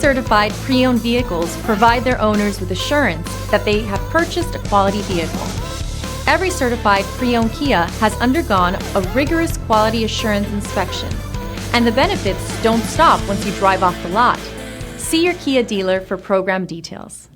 Certified pre-owned vehicles provide their owners with assurance that they have purchased a quality vehicle. Every certified pre-owned Kia has undergone a rigorous quality assurance inspection, and the benefits don't stop once you drive off the lot. See your Kia dealer for program details.